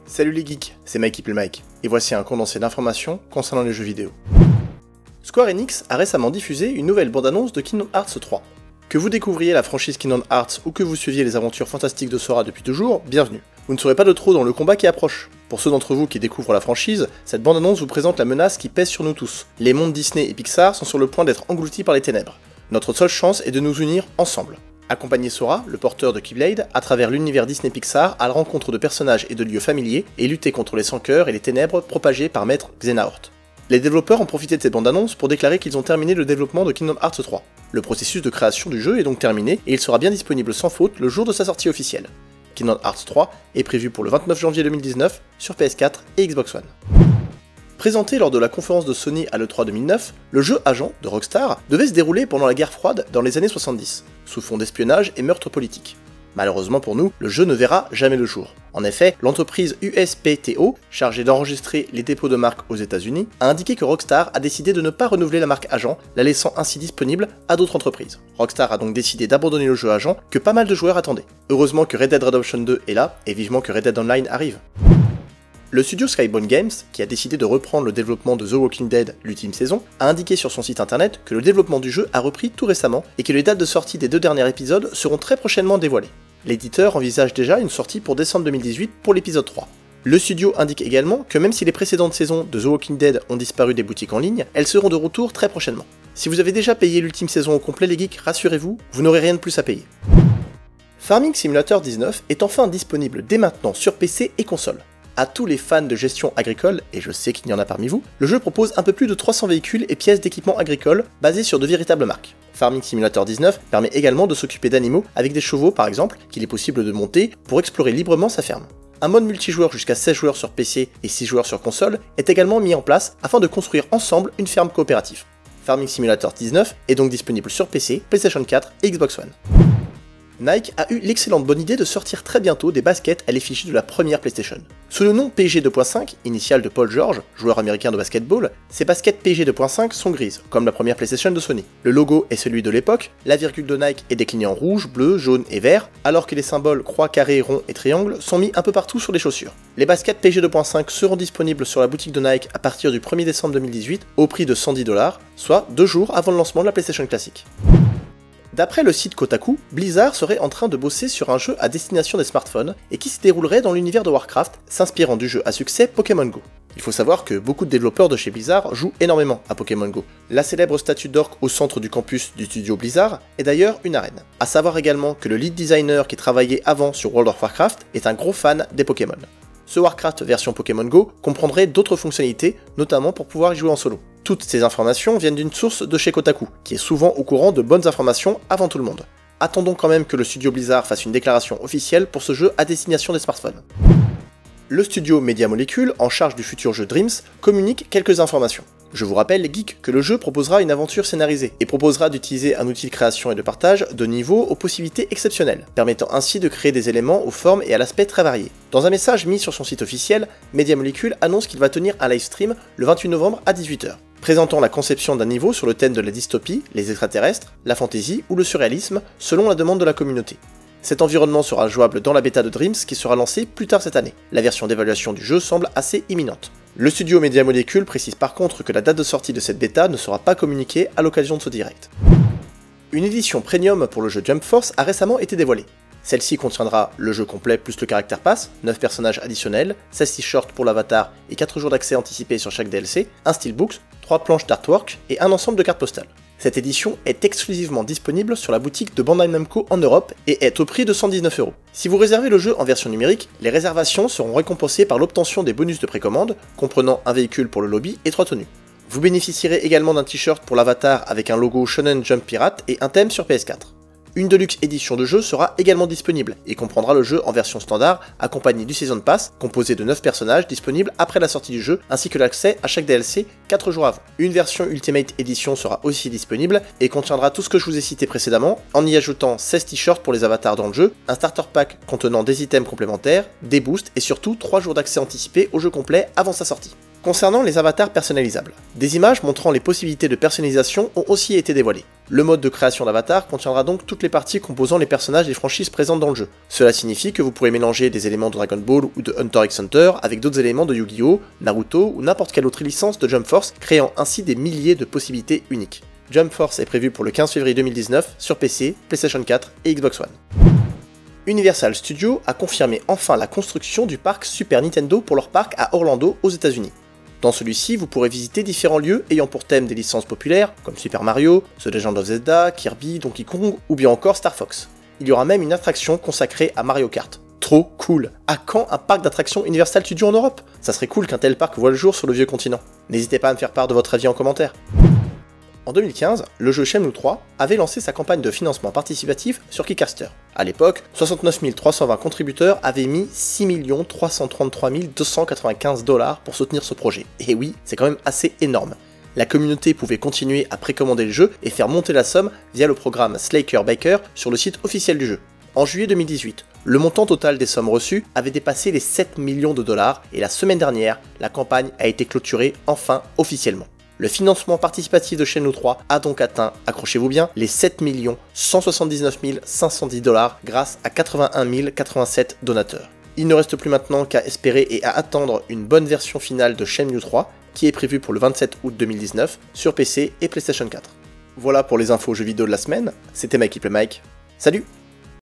Salut les geeks, c'est Mikey Mike, et voici un condensé d'informations concernant les jeux vidéo. Square Enix a récemment diffusé une nouvelle bande-annonce de Kingdom Hearts 3. Que vous découvriez la franchise Kingdom Hearts ou que vous suiviez les aventures fantastiques de Sora depuis toujours, bienvenue. Vous ne serez pas de trop dans le combat qui approche. Pour ceux d'entre vous qui découvrent la franchise, cette bande-annonce vous présente la menace qui pèse sur nous tous. Les mondes Disney et Pixar sont sur le point d'être engloutis par les ténèbres. Notre seule chance est de nous unir ensemble. Accompagner Sora, le porteur de Keyblade, à travers l'univers Disney-Pixar à la rencontre de personnages et de lieux familiers, et lutter contre les sans-cœurs et les ténèbres propagées par Maître Xehanort. Les développeurs ont profité de cette bande-annonce pour déclarer qu'ils ont terminé le développement de Kingdom Hearts 3. Le processus de création du jeu est donc terminé, et il sera bien disponible sans faute le jour de sa sortie officielle. Kingdom Hearts 3 est prévu pour le 29 janvier 2019 sur PS4 et Xbox One. Présenté lors de la conférence de Sony à l'E3 2009, le jeu Agent de Rockstar devait se dérouler pendant la guerre froide dans les années 70, sous fond d'espionnage et meurtre politique. Malheureusement pour nous, le jeu ne verra jamais le jour. En effet, l'entreprise USPTO, chargée d'enregistrer les dépôts de marques aux États-Unis, a indiqué que Rockstar a décidé de ne pas renouveler la marque Agent, la laissant ainsi disponible à d'autres entreprises. Rockstar a donc décidé d'abandonner le jeu Agent que pas mal de joueurs attendaient. Heureusement que Red Dead Redemption 2 est là, et vivement que Red Dead Online arrive. Le studio Skybound Games, qui a décidé de reprendre le développement de The Walking Dead l'ultime saison, a indiqué sur son site internet que le développement du jeu a repris tout récemment et que les dates de sortie des 2 derniers épisodes seront très prochainement dévoilées. L'éditeur envisage déjà une sortie pour décembre 2018 pour l'épisode 3. Le studio indique également que même si les précédentes saisons de The Walking Dead ont disparu des boutiques en ligne, elles seront de retour très prochainement. Si vous avez déjà payé l'ultime saison au complet les geeks, rassurez-vous, vous n'aurez rien de plus à payer. Farming Simulator 19 est enfin disponible dès maintenant sur PC et console. À tous les fans de gestion agricole, et je sais qu'il y en a parmi vous, le jeu propose un peu plus de 300 véhicules et pièces d'équipement agricole basés sur de véritables marques. Farming Simulator 19 permet également de s'occuper d'animaux avec des chevaux par exemple, qu'il est possible de monter pour explorer librement sa ferme. Un mode multijoueur jusqu'à 16 joueurs sur PC et 6 joueurs sur console est également mis en place afin de construire ensemble une ferme coopérative. Farming Simulator 19 est donc disponible sur PC, PlayStation 4 et Xbox One. Nike a eu l'excellente bonne idée de sortir très bientôt des baskets à l'effigie de la première PlayStation. Sous le nom PG 2.5, initial de Paul George, joueur américain de basketball, ces baskets PG 2.5 sont grises, comme la première PlayStation de Sony. Le logo est celui de l'époque, la virgule de Nike est déclinée en rouge, bleu, jaune et vert, alors que les symboles croix, carré, rond et triangle sont mis un peu partout sur les chaussures. Les baskets PG 2.5 seront disponibles sur la boutique de Nike à partir du 1er décembre 2018 au prix de 110$, soit 2 jours avant le lancement de la PlayStation classique. D'après le site Kotaku, Blizzard serait en train de bosser sur un jeu à destination des smartphones et qui se déroulerait dans l'univers de Warcraft, s'inspirant du jeu à succès Pokémon Go. Il faut savoir que beaucoup de développeurs de chez Blizzard jouent énormément à Pokémon Go. La célèbre statue d'orque au centre du campus du studio Blizzard est d'ailleurs une arène. A savoir également que le lead designer qui travaillait avant sur World of Warcraft est un gros fan des Pokémon. Ce Warcraft version Pokémon Go comprendrait d'autres fonctionnalités, notamment pour pouvoir y jouer en solo. Toutes ces informations viennent d'une source de chez Kotaku, qui est souvent au courant de bonnes informations avant tout le monde. Attendons quand même que le studio Blizzard fasse une déclaration officielle pour ce jeu à destination des smartphones. Le studio Media Molecule, en charge du futur jeu Dreams, communique quelques informations. Je vous rappelle les geeks que le jeu proposera une aventure scénarisée et proposera d'utiliser un outil de création et de partage de niveau aux possibilités exceptionnelles, permettant ainsi de créer des éléments aux formes et à l'aspect très variés. Dans un message mis sur son site officiel, Media Molecule annonce qu'il va tenir un live stream le 28 novembre à 18h, présentant la conception d'un niveau sur le thème de la dystopie, les extraterrestres, la fantasy ou le surréalisme, selon la demande de la communauté. Cet environnement sera jouable dans la bêta de Dreams qui sera lancée plus tard cette année. La version d'évaluation du jeu semble assez imminente. Le studio Media Molecule précise par contre que la date de sortie de cette bêta ne sera pas communiquée à l'occasion de ce direct. Une édition premium pour le jeu Jump Force a récemment été dévoilée. Celle-ci contiendra le jeu complet plus le Character Pass, 9 personnages additionnels, 16 t-shirts pour l'avatar et 4 jours d'accès anticipé sur chaque DLC, un steelbook, 3 planches d'artwork et un ensemble de cartes postales. Cette édition est exclusivement disponible sur la boutique de Bandai Namco en Europe et est au prix de 119€. Si vous réservez le jeu en version numérique, les réservations seront récompensées par l'obtention des bonus de précommande, comprenant un véhicule pour le lobby et 3 tenues. Vous bénéficierez également d'un t-shirt pour l'avatar avec un logo Shonen Jump Pirate et un thème sur PS4. Une Deluxe édition de jeu sera également disponible et comprendra le jeu en version standard accompagné du Season Pass composé de 9 personnages disponibles après la sortie du jeu ainsi que l'accès à chaque DLC 4 jours avant. Une version Ultimate Edition sera aussi disponible et contiendra tout ce que je vous ai cité précédemment en y ajoutant 16 t-shirts pour les avatars dans le jeu, un starter pack contenant des items complémentaires, des boosts et surtout 3 jours d'accès anticipé au jeu complet avant sa sortie. Concernant les avatars personnalisables, des images montrant les possibilités de personnalisation ont aussi été dévoilées. Le mode de création d'avatar contiendra donc toutes les parties composant les personnages des franchises présentes dans le jeu. Cela signifie que vous pourrez mélanger des éléments de Dragon Ball ou de Hunter x Hunter avec d'autres éléments de Yu-Gi-Oh!, Naruto ou n'importe quelle autre licence de Jump Force, créant ainsi des milliers de possibilités uniques. Jump Force est prévu pour le 15 février 2019 sur PC, PlayStation 4 et Xbox One. Universal Studios a confirmé enfin la construction du parc Super Nintendo pour leur parc à Orlando aux États-Unis. Dans celui-ci, vous pourrez visiter différents lieux ayant pour thème des licences populaires, comme Super Mario, The Legend of Zelda, Kirby, Donkey Kong ou bien encore Star Fox. Il y aura même une attraction consacrée à Mario Kart. Trop cool! À quand un parc d'attractions Universal Studios en Europe? Ça serait cool qu'un tel parc voit le jour sur le vieux continent. N'hésitez pas à me faire part de votre avis en commentaire. En 2015, le jeu Shenmue 3 avait lancé sa campagne de financement participatif sur Kickstarter. A l'époque, 69 320 contributeurs avaient mis 6 333 295 $ pour soutenir ce projet. Et oui, c'est quand même assez énorme. La communauté pouvait continuer à précommander le jeu et faire monter la somme via le programme Slacker Baker sur le site officiel du jeu. En juillet 2018, le montant total des sommes reçues avait dépassé les 7 millions de dollars et la semaine dernière, la campagne a été clôturée enfin officiellement. Le financement participatif de Shenmue 3 a donc atteint, accrochez-vous bien, les 7 179 510 $ grâce à 81 087 donateurs. Il ne reste plus maintenant qu'à espérer et à attendre une bonne version finale de Shenmue 3 qui est prévue pour le 27 août 2019 sur PC et PlayStation 4. Voilà pour les infos jeux vidéo de la semaine, c'était Mike, salut!